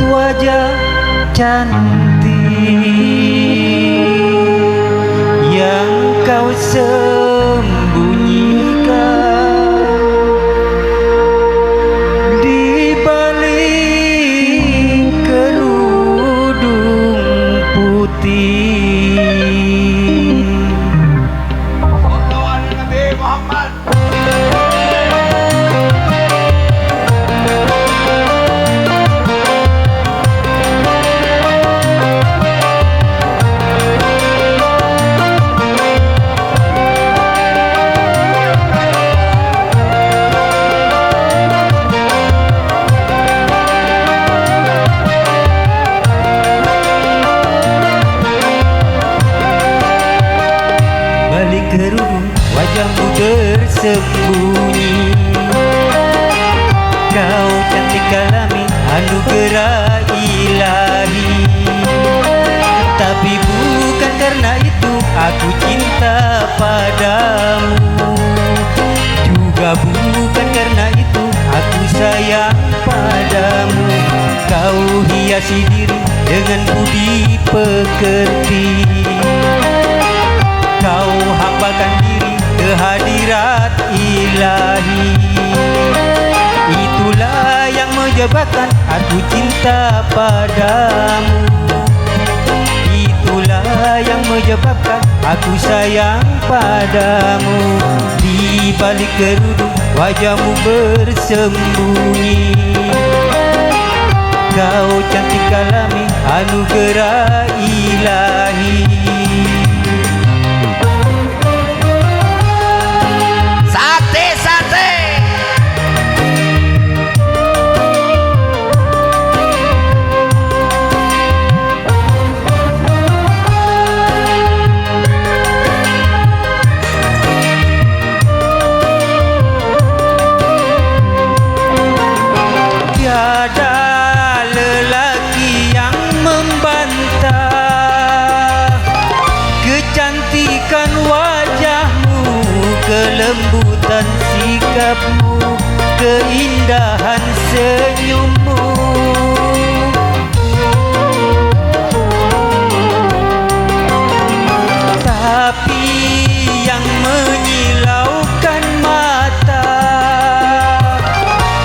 Wajah cantik yang kau sembunyikan di balik kerudung putih. Nabi Muhammad. Kerudung wajahmu bersembunyi, kau cantik alami anugerah ilahi. Tapi bukan karena itu aku cinta padamu, juga bukan karena itu aku sayang padamu. Kau hiasi diri dengan budi pekerti, kau hambakan diri ke hadirat ilahi. Itulah yang menyebabkan aku cinta padamu, itulah yang menyebabkan aku sayang padamu. Di balik kerudung wajahmu bersembunyi, kau cantik alami anugerah ilahi. Tiada lelaki yang membantah kecantikan wajahmu, kelembutan sikapmu, keindahan senyummu. Tapi yang menyilaukan mata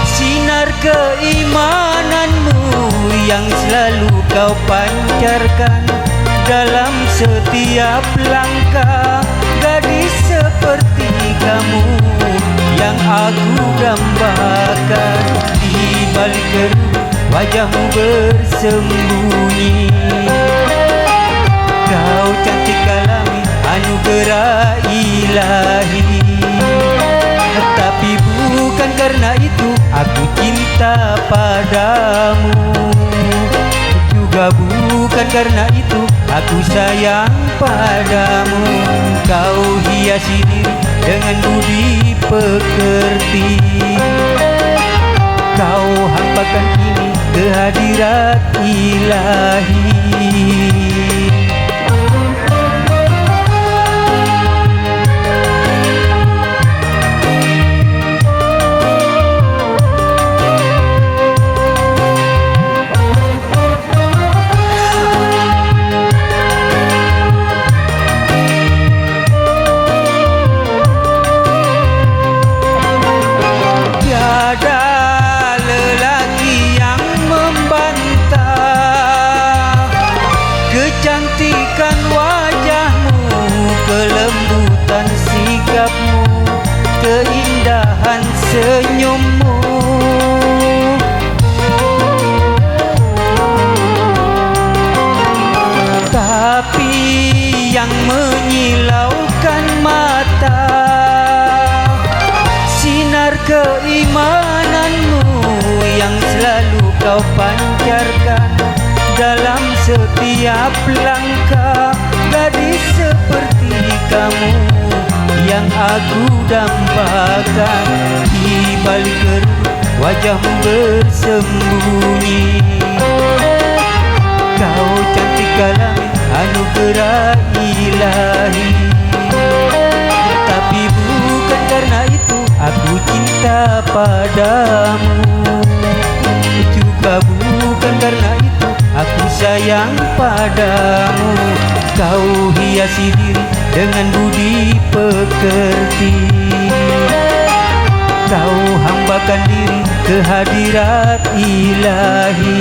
sinar keimananmu yang selalu kau pancarkan dalam setiap langkah. Gadis seperti kamu yang aku dambakan. Di balik kerudung wajahmu bersembunyi, kau cantik alami anugerah ilahi. Tapi bukan karena itu aku cinta padamu, juga bukan karena itu aku sayang padamu. Kau hiasi diri dengan budi pekerti, kau hambakan kini ke hadirat ilahi. Kecantikan wajahmu, kelembutan sikapmu, keindahan senyummu. Tapi yang menyilaukan mata sinar keimananmu yang selalu kau pancarkan dalam setiap langkah. Gadis seperti kamu yang aku dambakan. Di balik kerudung wajahmu bersembunyi, Kau cantik kalamin anugerah ilahi. Tapi bukan karena itu aku cinta padamu, juga bukan karena itu aku sayang padamu. Kau hiasi diri dengan budi pekerti, kau hambakan diri ke hadirat ilahi.